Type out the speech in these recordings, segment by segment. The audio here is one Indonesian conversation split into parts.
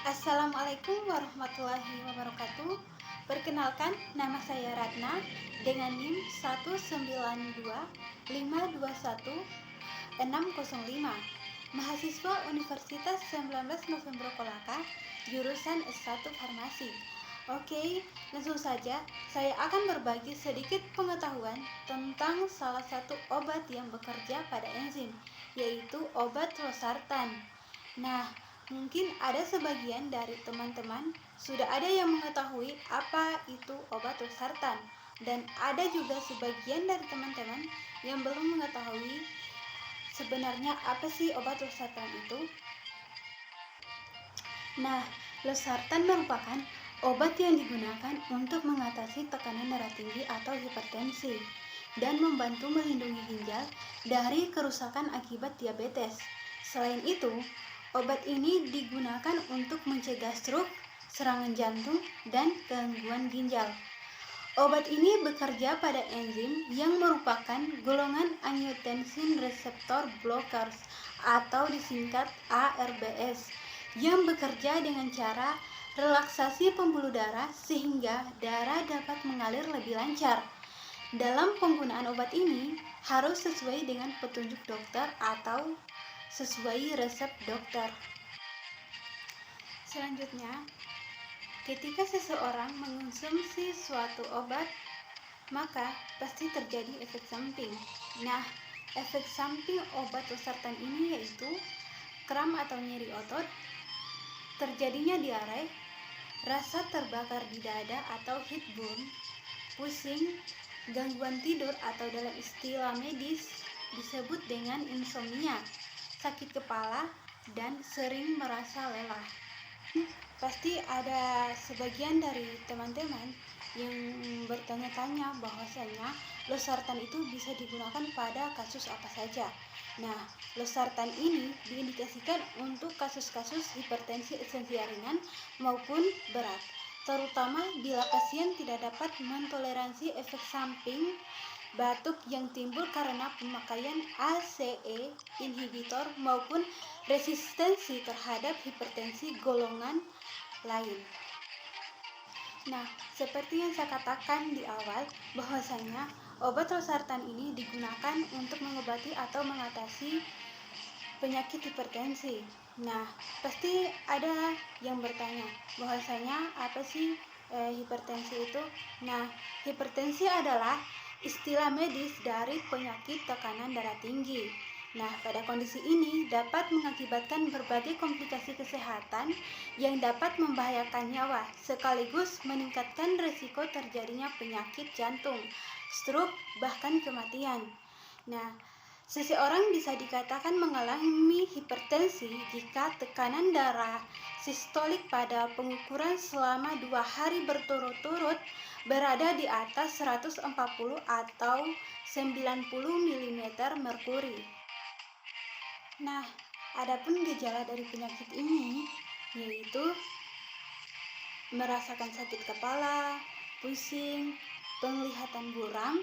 Assalamualaikum warahmatullahi wabarakatuh. Perkenalkan, nama saya Ratna dengan NIM 192521605, mahasiswa Universitas 19 November Kolaka, jurusan S1 Farmasi. Oke, langsung saja saya akan berbagi sedikit pengetahuan tentang salah satu obat yang bekerja pada enzim, yaitu obat losartan. Nah, mungkin ada sebagian dari teman-teman sudah ada yang mengetahui apa itu obat losartan, dan ada juga sebagian dari teman-teman yang belum mengetahui sebenarnya apa sih obat losartan itu. Nah, losartan merupakan obat yang digunakan untuk mengatasi tekanan darah tinggi atau hipertensi dan membantu melindungi ginjal dari kerusakan akibat diabetes. Selain itu, obat ini digunakan untuk mencegah stroke, serangan jantung, dan gangguan ginjal. Obat ini bekerja pada enzim yang merupakan golongan angiotensin receptor blockers atau disingkat ARBS yang bekerja dengan cara relaksasi pembuluh darah sehingga darah dapat mengalir lebih lancar. Dalam penggunaan obat ini harus sesuai dengan petunjuk dokter atau sesuai resep dokter. Selanjutnya, ketika seseorang mengonsumsi suatu obat, maka pasti terjadi efek samping. Nah, efek samping obat losartan ini yaitu kram atau nyeri otot, terjadinya diare, rasa terbakar di dada atau heatburn, pusing, gangguan tidur atau dalam istilah medis disebut dengan insomnia, sakit kepala, dan sering merasa lelah. Pasti ada sebagian dari teman-teman yang bertanya-tanya bahwasanya losartan itu bisa digunakan pada kasus apa saja. Nah, losartan ini diindikasikan untuk kasus-kasus hipertensi esensial ringan maupun berat, terutama bila pasien tidak dapat mentoleransi efek samping batuk yang timbul karena pemakaian ACE inhibitor maupun resistensi terhadap hipertensi golongan lain. Nah, seperti yang saya katakan di awal bahwasanya obat losartan ini digunakan untuk mengobati atau mengatasi penyakit hipertensi. Nah, pasti ada yang bertanya bahwasanya apa sih hipertensi itu? Nah, hipertensi adalah istilah medis dari penyakit tekanan darah tinggi. Nah, pada kondisi ini dapat mengakibatkan berbagai komplikasi kesehatan yang dapat membahayakan nyawa, sekaligus meningkatkan risiko terjadinya penyakit jantung, stroke, bahkan kematian. Nah, seseorang bisa dikatakan mengalami hipertensi jika tekanan darah sistolik pada pengukuran selama 2 hari berturut-turut berada di atas 140 atau 90 mm merkuri. Nah, adapun gejala dari penyakit ini yaitu merasakan sakit kepala, pusing, penglihatan buram,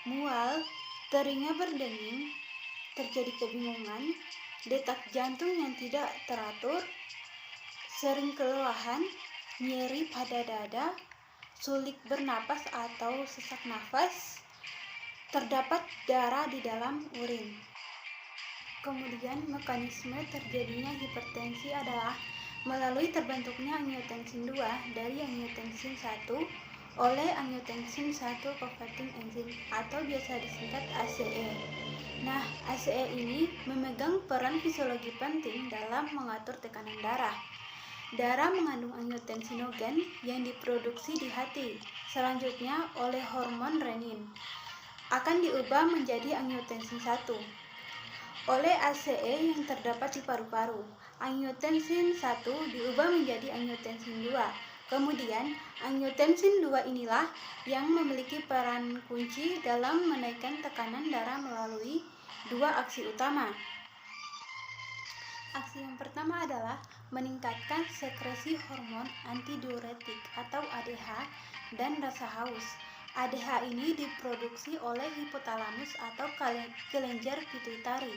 mual, telinga berdenging, terjadi kebingungan, detak jantung yang tidak teratur, sering kelelahan, nyeri pada dada, sulit bernapas atau sesak nafas, terdapat darah di dalam urin. Kemudian mekanisme terjadinya hipertensi adalah melalui terbentuknya angiotensin 2 dari angiotensin 1 oleh angiotensin 1 converting enzyme atau biasa disingkat ACE. Nah, ACE ini memegang peran fisiologi penting dalam mengatur tekanan darah. Darah mengandung angiotensinogen yang diproduksi di hati. Selanjutnya oleh hormon renin akan diubah menjadi angiotensin 1 oleh ACE yang terdapat di paru-paru. Angiotensin 1 diubah menjadi angiotensin 2. Kemudian, angiotensin 2 inilah yang memiliki peran kunci dalam menaikkan tekanan darah melalui 2 aksi utama. Aksi yang pertama adalah meningkatkan sekresi hormon antidiuretik atau ADH dan rasa haus. ADH ini diproduksi oleh hipotalamus atau kelenjar pituitari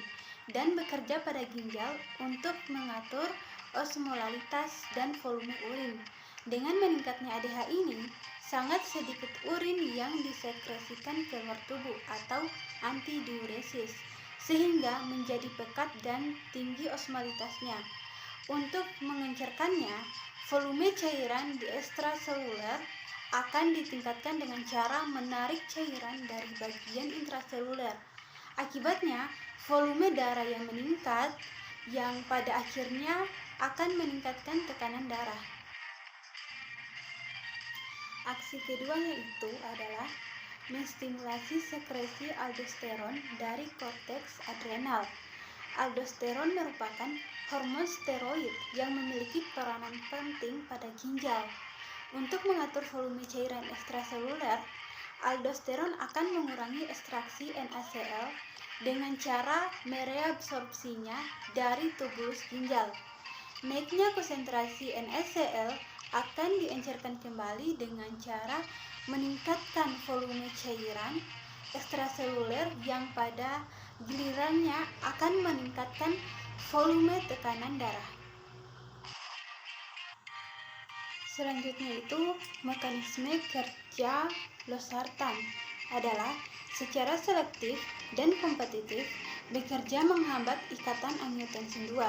dan bekerja pada ginjal untuk mengatur osmolalitas dan volume urin. Dengan meningkatnya ADH ini, sangat sedikit urin yang disekresikan keluar tubuh atau antidiuresis, sehingga menjadi pekat dan tinggi osmolitasnya. Untuk mengencerkannya, volume cairan di ekstraseluler akan ditingkatkan dengan cara menarik cairan dari bagian intraseluler. Akibatnya, volume darah yang meningkat yang pada akhirnya akan meningkatkan tekanan darah. Aksi kedua yaitu adalah menstimulasi sekresi aldosteron dari korteks adrenal. Aldosteron merupakan hormon steroid yang memiliki peranan penting pada ginjal. Untuk mengatur volume cairan ekstraseluler, aldosteron akan mengurangi ekstraksi NaCl dengan cara mereabsorpsinya dari tubulus ginjal. Naiknya konsentrasi NaCl akan diencerkan kembali dengan cara meningkatkan volume cairan ekstraseluler yang pada gilirannya akan meningkatkan volume tekanan darah. Selanjutnya itu mekanisme kerja losartan adalah secara selektif dan kompetitif bekerja menghambat ikatan angiotensin II,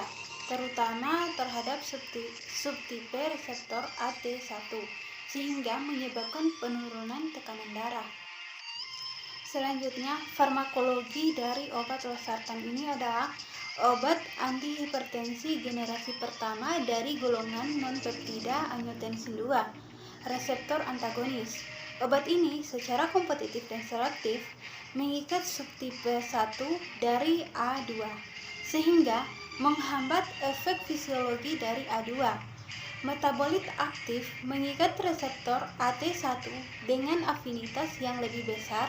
terutama terhadap subtipe reseptor AT1, sehingga menyebabkan penurunan tekanan darah. Selanjutnya, farmakologi dari obat losartan ini adalah obat antihipertensi generasi pertama dari golongan non-peptida angiotensin II, reseptor antagonis. Obat ini secara kompetitif dan selektif mengikat subtipe 1 dari A2, sehingga menghambat efek fisiologi dari A2. Metabolit aktif mengikat reseptor AT1 dengan afinitas yang lebih besar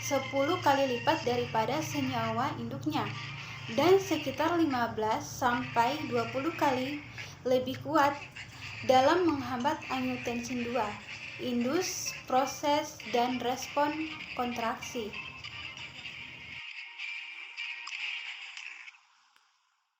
10 kali lipat daripada senyawa induknya dan sekitar 15-20 kali lebih kuat dalam menghambat angiotensin II, indus, proses, dan respon kontraksi.